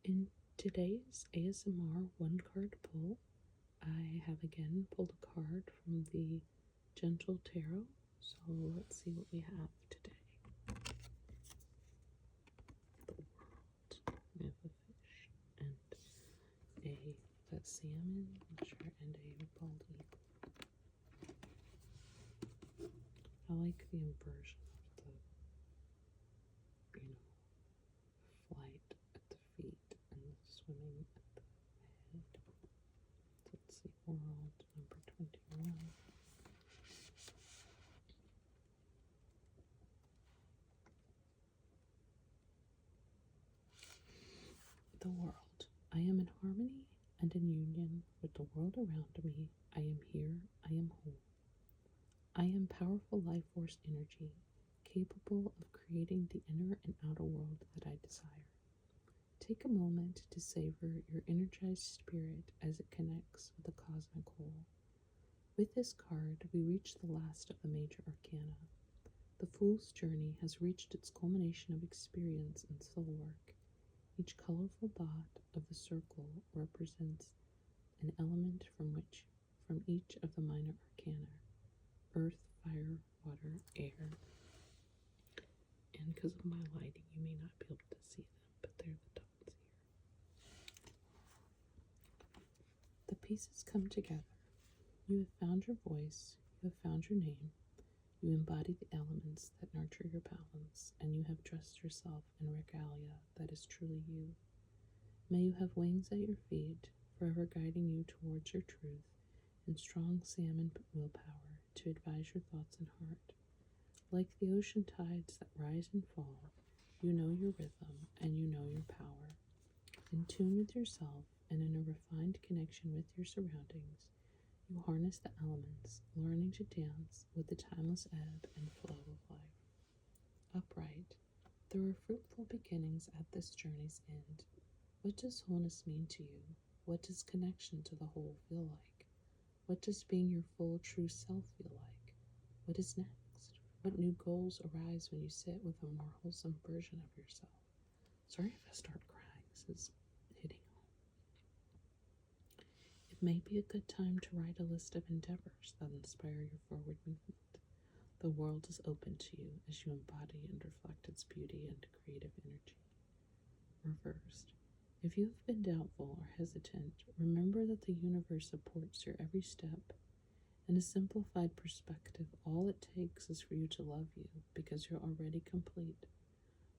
In today's ASMR one card pull, I have again pulled a card from the Gentle Tarot. So let's see what we have today. The world. We have a fish and a salmon, I'm sure, and a bald eagle. I like the inversion of the, flight at the feet and the swimming at the head. So let's see, world number 21. The world. I am in harmony and in union with the world around me. I am here. I am whole. I am powerful life force energy, capable of creating the inner and outer world that I desire. Take a moment to savor your energized spirit as it connects with the cosmic whole. With this card, we reach the last of the major arcana. The Fool's journey has reached its culmination of experience and soul work. Each colorful dot of the circle represents an element from each of the minor arcana: earth, fire, water, air. And because of my lighting, you may not be able to see them, but they're the dots here. The pieces come together. You have found your voice, you have found your name, you embody the elements that nurture your balance, and you have dressed yourself in regalia that is truly you. May you have wings at your feet, forever guiding you towards your truth, and strong salmon willpower to advise your thoughts and heart. Like the ocean tides that rise and fall, you know your rhythm and you know your power. In tune with yourself and in a refined connection with your surroundings, you harness the elements, learning to dance with the timeless ebb and flow of life. Upright, there are fruitful beginnings at this journey's end. What does wholeness mean to you? What does connection to the whole feel like? What does being your full, true self feel like? What is next? What new goals arise when you sit with a more wholesome version of yourself? Sorry if I start crying. This is hitting home. It may be a good time to write a list of endeavors that inspire your forward movement. The world is open to you as you embody and reflect its beauty and creative energy. Reversed. If you have been doubtful or hesitant, remember that the universe supports your every step. In a simplified perspective, all it takes is for you to love you because you're already complete.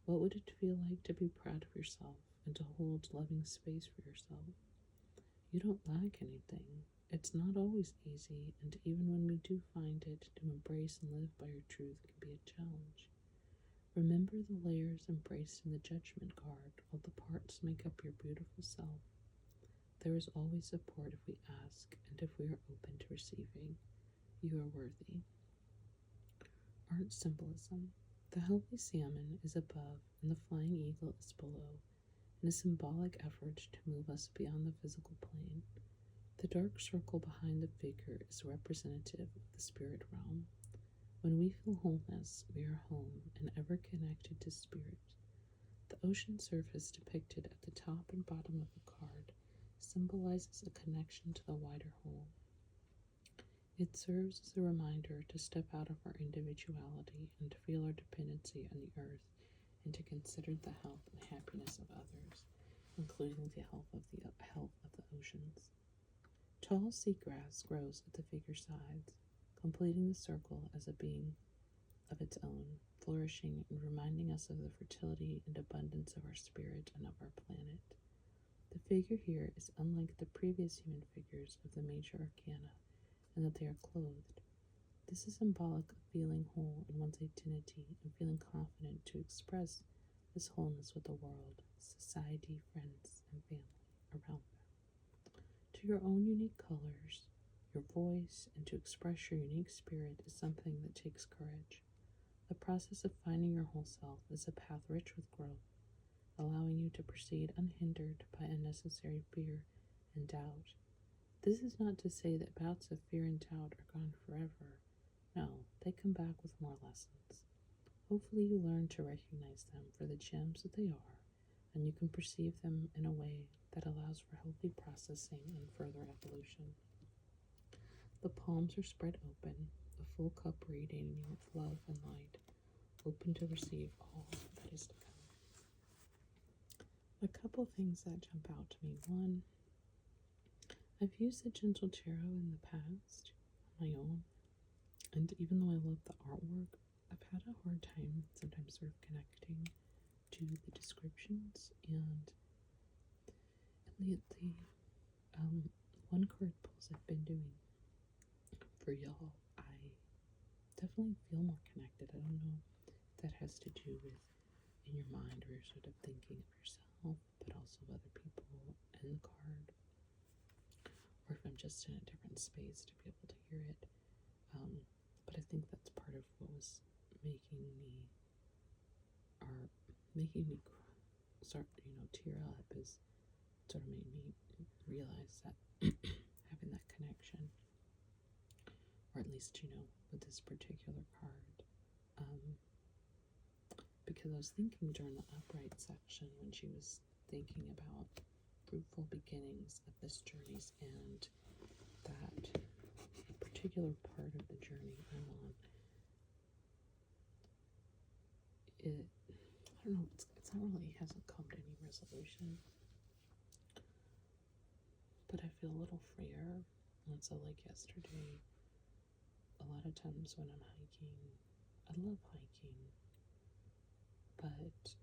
What would it feel like to be proud of yourself and to hold loving space for yourself? You don't lack anything. It's not always easy, and even when we do find it, to embrace and live by your truth can be a challenge. Remember the layers embraced in the judgment card, while the parts make up your beautiful self. There is always support if we ask, and if we are open to receiving. You are worthy. Art symbolism. The healthy salmon is above, and the flying eagle is below, in a symbolic effort to move us beyond the physical plane. The dark circle behind the figure is representative of the spirit realm. When we feel wholeness, we are home and ever connected to spirit. The ocean surface depicted at the top and bottom of the card symbolizes a connection to the wider whole. It serves as a reminder to step out of our individuality and to feel our dependency on the earth and to consider the health and happiness of others, including the health of the oceans. Tall seagrass grows at the figure sides, completing the circle as a being of its own, flourishing and reminding us of the fertility and abundance of our spirit and of our planet. The figure here is unlike the previous human figures of the major arcana in that they are clothed. This is symbolic of feeling whole in one's identity and feeling confident to express this wholeness with the world, society, friends, and family around them. To your own unique colors, your voice, and to express your unique spirit is something that takes courage. The process of finding your whole self is a path rich with growth, allowing you to proceed unhindered by unnecessary fear and doubt. This is not to say that bouts of fear and doubt are gone forever. No, they come back with more lessons. Hopefully you learn to recognize them for the gems that they are and you can perceive them in a way that allows for healthy processing and further evolution. The palms are spread open, the full cup radiating with love and light, open to receive all that is to come. A couple things that jump out to me. One, I've used the Gentle Tarot in the past on my own, and even though I love the artwork, I've had a hard time sometimes sort of connecting to the descriptions and the one card pulls I've been doing for y'all. I definitely feel more connected. I don't know if that has to do with in your mind or sort of thinking of yourself, but also of other people and the card, or if I'm just in a different space to be able to hear it. But I think that's part of what was making me start, tear up, is sort of made me realize that having that connection, or at least, with this particular card, because I was thinking during the upright section when she was thinking about fruitful beginnings at this journey's end, that particular part of the journey I'm on, I don't know, it's not really, hasn't come to any resolution, but I feel a little freer. And so, like yesterday, a lot of times when I'm hiking, I love hiking, but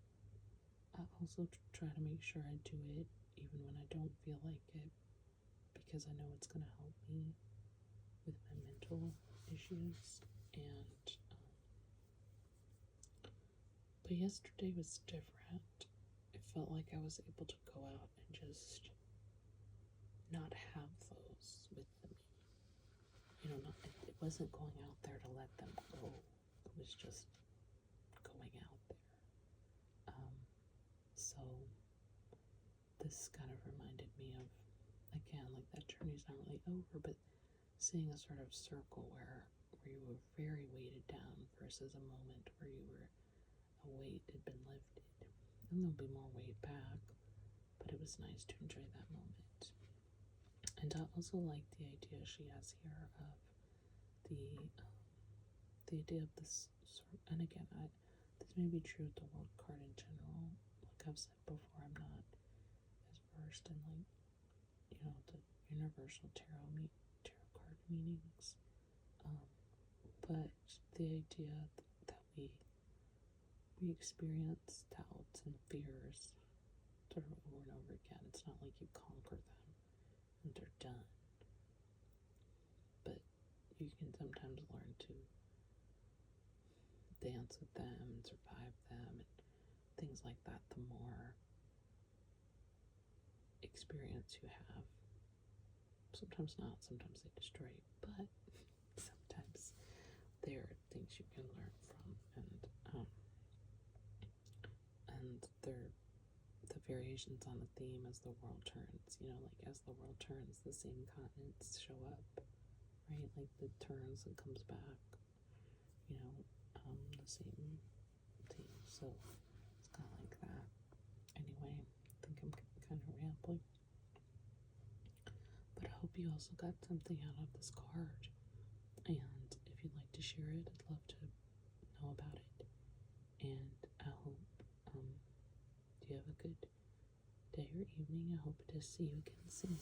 I also try to make sure I do it even when I don't feel like it, because I know it's going to help me with my mental issues. And but yesterday was different. It felt like I was able to go out and just not have those with me. It wasn't going out there to let them go. It was just going out there. So this kind of reminded me of, again, like that journey's not really over, but seeing a sort of circle where you were very weighted down versus a moment where a weight had been lifted. And there'll be more weight back, but it was nice to enjoy that moment. And I also like the idea she has here of the idea of this sort of, and again, this may be true with the world card in general. Like I've said before, I'm not as versed in the universal tarot card meanings, but the idea that we experience doubts and fears sort of over and over again. It's not like you conquer them and they're done, but you can sometimes learn to dance with them and survive them and things like that. The more experience you have, sometimes not, sometimes they destroy you, but sometimes there are things you can learn from, and they're the variations on the theme as the world turns. Like as the world turns, the same continents show up, right? Like it turns and comes back, the same theme. So it's kind of like that. Anyway, I think I'm kind of rambling, but I hope you also got something out of this card. And if you'd like to share it, I'd love to know about it. And I hope you have a good day or evening. I hope to see you again soon.